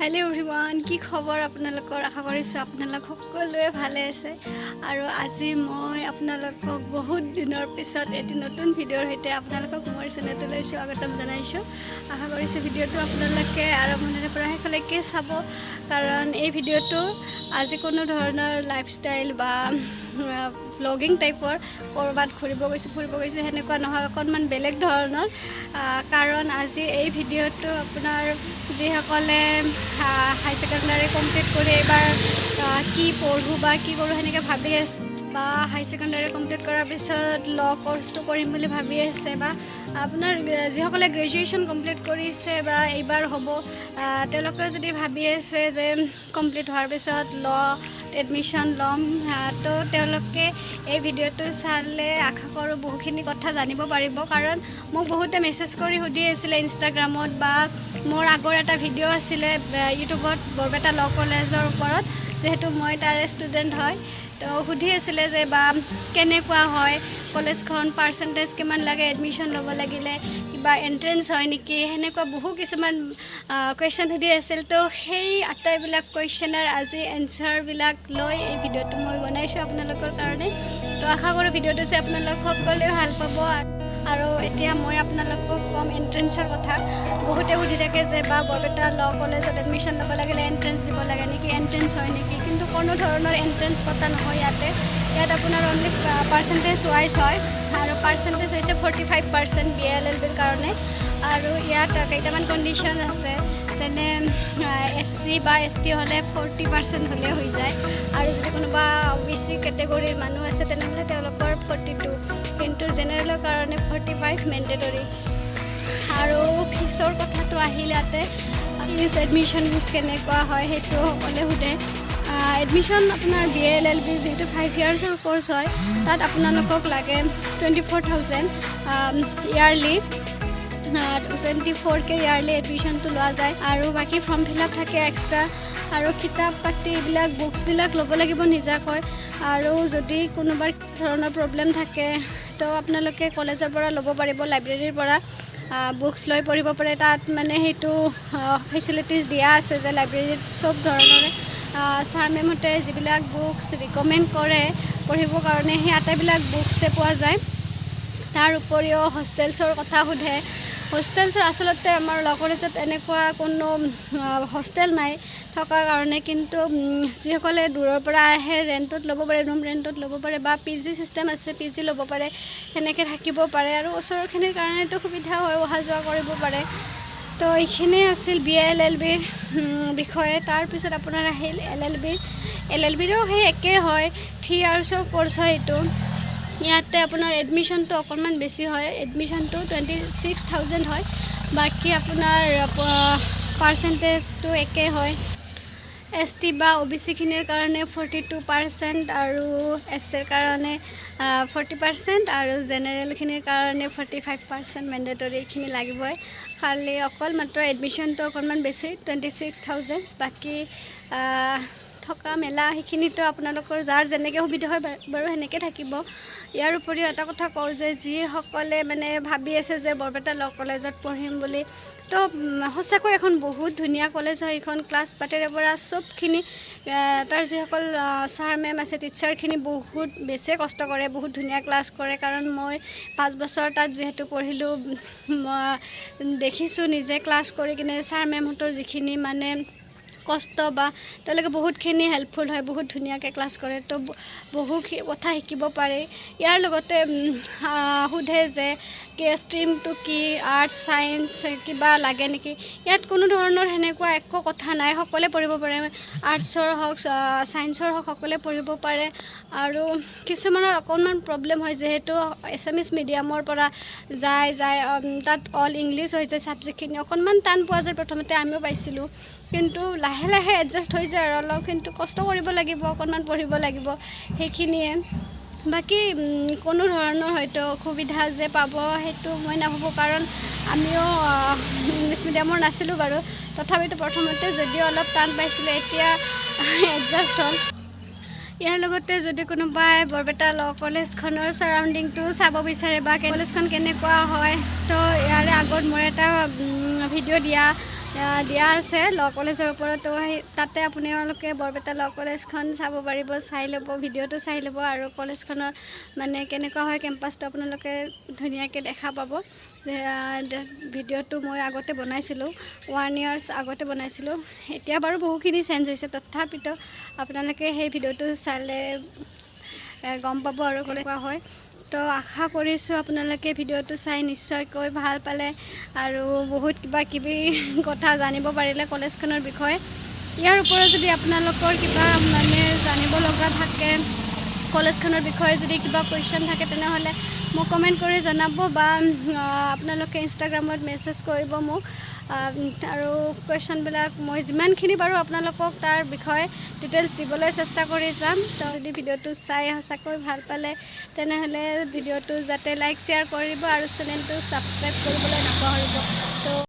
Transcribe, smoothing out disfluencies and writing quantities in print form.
Hello everyone की खबर आपनालोকৰ आशा কৰিছো আপোনালোক সকলোৱে ভালে আছে আৰু আজি মই আপোনালোকক বহুত দিনৰ পিছত এটি নতুন ভিডিঅ'ৰ সৈতে আপোনালোকক মোৰ চেনেললৈ স্বাগতম জনাইছো আশা কৰিছো ভিডিঅ'টো আপোনালোকে আৰম্ভণিৰ পৰা শেষলৈকে চাব কাৰণ এই ভিডিঅ'টো আজি কোনো ধৰণৰ লাইফষ্টাইল বা ব্লগিং টাইপৰ কৰবাত ফুৰিব গৈছো হেনেকুৱা নহয় অকনমান বেলেগ ধৰণৰ কাৰণ আজি এই ভিডিঅ'টো আপোনাৰ যিসকলে হাই সেকেন্ডাৰী কমপ্লিট কৰি এবাৰ কি পঢ়ো বা কি কৰো হেনেকে ভাবি আছে বা হাই সেকেন্ডাৰী কমপ্লিট কৰাৰ পিছত ল কোৰ্সটো কৰিম বুলি ভাবি আছে বা আপোনাৰ যিসকলে গ্ৰেজুৱেচন কমপ্লিট কৰিছে বা এইবাৰ হ'ব তেওঁলোকে যদি ভাবি আছে যে কমপ্লিট হোৱাৰ পিছত ল এডমিশন লম তো তেওঁলোকে এই ভিডিঅ'টো চালে আশা কৰো বহুখিনি কথা জানিব পাৰিব কাৰণ মোক বহুতে মেছেজ কৰি সুধি আছিল ইনষ্টাগ্ৰামত বা মোৰ আগৰ এটা ভিডিঅ' আছিলে ইউটিউবত বৰপেটা ল কলেজৰ ওপৰত যেহেতু মই তাৰে ষ্টুডেন্ট হয় তো সুধি আছিল যে বা কেনেকুৱা হয় কলেজখন পাৰ্সেন্টেজ কিমান লাগে এডমিশন ল'ব লাগিলে কিবা এন্ট্ৰেন্স হয় নেকি হেনেকুৱা বহু কিছুমান কোৱেশ্চন সুধি আছিল তো সেই আটাইবিলাক কোৱেশ্চনৰ আজি এনসাৰ বিলাক লৈ এই ভিডিঅ'টো মই বনাইছো আপোনালোকৰ কাৰণে তো আশা কৰো ভিডিঅ'টো চাই আপোনালোক সকলোৱে ভাল পাব আৰু এতিয়া মই আপোনালোকক কম এন্ট্ৰেন্সৰ কথা বহুতে সুধি থাকে যে বা বৰপেটা ল কলেজত এডমিশন ল'ব লাগিলে এন্ট্ৰেন্স দিব লাগে নেকি এন্ট্ৰেন্স হয় নেকি কিন্তু কোনো ধৰণৰ এন্ট্ৰেন্স পতা নহয় ইয়াত আপোনাৰ অনলি পাৰ্সেন্টেজ ওয়াইজ হয় আৰু পাৰ্সেন্টেজ হৈছে 45% BLLBৰ কাৰণে আৰু ইয়াত কেইটামান কন্ডিশন আছে যেনে SC বা ST হলে 40% হলে হৈ যায় আৰু যদি কোনোবা OBC ক্যাটাগৰীৰ মানুহ আছে তেনেহলে তেওঁলোকৰ 42 কিন্তু জেনাৰেলৰ কাৰণে 45 মেন্ডেটৰী আৰু ফিছৰ কথাটো আহিলাতে ফিছ এডমিশন ফিছ কেনেকুৱা হয় হেতু সকলে হুদে এডমিশন আপোনাৰ BLLB যেটো 5 ইয়াৰ্ছৰ কোৰ্স হয় তাত আপোনালোকক লাগে 24000 ইয়াৰলি 24K ইয়াৰলি এডমিশনটো লোৱা যায় আৰু বাকি ফৰ্ম ফিলআপ থাকে এক্সট্ৰা আৰু কিতাপ পাতি বিলাক বুকস বিলাক ল'ব লাগিব নিজাকৈ আৰু যদি কোনোবা ধৰণৰ প্ৰবলেম থাকে তো আপোনালোকে কলেজৰ পৰা ল'ব পাৰিব লাইব্ৰেৰীৰ পৰা বুকস লৈ পঢ়িব পাৰে তাত মানে হেতু ফেসিলিটিজ দিয়া আছে যে লাইব্ৰেৰীত সব ধৰণৰ ছাৰ মেমহতে যিবিলাক বুকস ৰিকমেন্ড কৰে পঢ়িবৰ কাৰণে সেই আটাইবিলাক বুকসে পোৱা যায় তাৰ উপৰিও হোষ্টেলছৰ কথা সুধে হোষ্টেলছৰ আসলতে আমাৰ ল কলেজত এনেকুৱা কোনো হোষ্টেল নাই থকাৰ কাৰণে কিন্তু যিসকলে দূৰৰ পৰা আহে ৰেন্টত ল'ব পাৰে ৰুম ৰেন্টত ল'ব পাৰে বা PG সিস্টেম আছে PG ল'ব পাৰে হেনেকে থাকিব পাৰে আৰু ওচৰখিনিৰ কাৰণেটো সুবিধা হয় অহা যোৱা কৰিব পাৰে তো এইখিনি আছিল BLLBৰ বিষয়ে তাৰ পিছত আপোনাৰ আহিল LLBৰো হে একে হয় 3 ইয়াৰ্ছৰ কোৰ্স হয় এটো ইয়াতে আপোনাৰ এডমিশনটো অকনমান বেছি হয় এডমিশনটো 26000 হয় বাকি আপোনাৰ পাৰ্সেন্টেজটো একে হয় ST বা OBC খিনিৰ কাৰণে 42% আৰু SC ৰ কাৰণে 40% আৰু জেনাৰেল খিনিৰ কাৰণে 45% মেন্ডেটৰী খিনি লাগিবই খালি অকল মাত্ৰ এডমিশনটো অকনমান বেছি 26000 বাকি থকা মেলা হিখিনিটো আপোনালোকৰ যাৰ যেনেকে সুবিধা হয় বাৰু হেনেকে থাকিব ইয়াৰ উপৰিও এটা কথা কওঁ যে যি সকলে মানে ভাবি আছে যে বৰপেটা ল কলেজত পঢ়িম বুলি তো হসাকৈ এখন বহুত ধুনীয়া কলেজ হয় এখন ক্লাছ পাতেৰে পৰা সবখিনি তাৰ যিসকল ছাৰ মেম আছে টিচাৰখিনি বহুত বেছি কষ্ট কৰে বহুত ধুনীয়া ক্লাছ কৰে কাৰণ মই 5 বছৰ তাত যেহেতু পঢ়িলো দেখিছো নিজে ক্লাছ কৰি কিনে ছাৰ মেমহতৰ যিখিনি মানে কষ্ট বা তেওঁলোকে বহুতখিনি হেল্পফুল হয় বহুত ধুনীয়াকৈ ক্লাছ কৰে তো বহু কথা শিকিব পাৰে ইয়াৰ লগতে সুধে যে ষ্ট্ৰীমটো কি আৰ্টছ সায়েন্স কিবা লাগে নেকি ইয়াত কোনো ধৰণৰ হেনেকুৱা একো কথা নাই সকলে পঢ়িব পাৰে আৰ্টছৰ হক সায়েন্সৰ হক সকলে পঢ়িব পাৰে আৰু কিছুমানৰ অকনমান প্ৰবলেম হয় যেহেতু এছএমএছ মিডিয়ামৰ পৰা যায় তাত অল ইংলিশ হৈ যায় সাবজেক্টখিনি অকনমান টান পোৱা যায় প্ৰথমতে আমিও পাইছিলো কিন্তু লাহে লাহে এডজাস্ট হৈ যায় আৰু অলপ কিন্তু কষ্ট কৰিব লাগিব অকনমান পঢ়িব লাগিব সেইখিনিয়ে বাকি কোনো ধৰণৰ হয়তো অসুবিধা যে পাব হেতু মই নাভাবো কাৰণ আমিও ইংলিশ মিডিয়ামৰ নাছিলো বাৰু তথাপিতো প্ৰথমতে যদিও অলপ টান পাইছিল এতিয়া এডজাস্ট হ'ল ইয়াৰ লগতে যদি কোনোবাই বৰপেটা ল কলেজখনৰ সাৰাউন্ডিংটো চাব বিচাৰে বা কলেজখন কেনেকুৱা হয় তো ইয়াৰ আগত মোৰ এটা ভিডিঅ' দিয়া দিয়া আছে ল কলেজৰ ওপৰত। তো তাতে আপোনালোকে বৰপেটা ল কলেজখন চাব পাৰিব, চাই ল'ব, ভিডিঅ'টো চাই ল'ব আৰু কলেজখনৰ মানে কেনেকুৱা হয় কেম্পাছটো আপোনালোকে ধুনীয়াকৈ দেখা পাব। ভিডিঅ'টো মই আগতে বনাইছিলোঁ, 1 years আগতে বনাইছিলোঁ। এতিয়া বাৰু বহুখিনি চেঞ্জ হৈছে, তথাপিতো আপোনালোকে সেই ভিডিঅ'টো চালে গম পাব আৰু কেনেকুৱা হয়। তো আশা কৰিছোঁ আপোনালোকে ভিডিঅ'টো চাই নিশ্চয়কৈ ভাল পালে আৰু বহুত কিবা কিবি কথা জানিব পাৰিলে কলেজখনৰ বিষয়ে। ইয়াৰ ওপৰত যদি আপোনালোকৰ কিবা মানে জানিব লগা থাকে, কলেজখনৰ বিষয়ে যদি কিবা কুৱেশ্যন থাকে তেনেহ'লে মোক কমেণ্ট কৰি জনাব বা আপোনালোকে ইনষ্টাগ্ৰামত মেছেজ কৰিব মোক। আৰু কুৱেশ্যনবিলাক মই যিমানখিনি পাৰোঁ আপোনালোকক তাৰ বিষয়ে ডিটেইলছ দিবলৈ চেষ্টা কৰি যাম। তো যদি ভিডিঅ'টো চাই সঁচাকৈ ভাল পালে তেনেহ'লে ভিডিঅ'টো যাতে লাইক শ্বেয়াৰ কৰিব আৰু চেনেলটো ছাবস্ক্ৰাইব কৰিবলৈ নাপাহৰিব।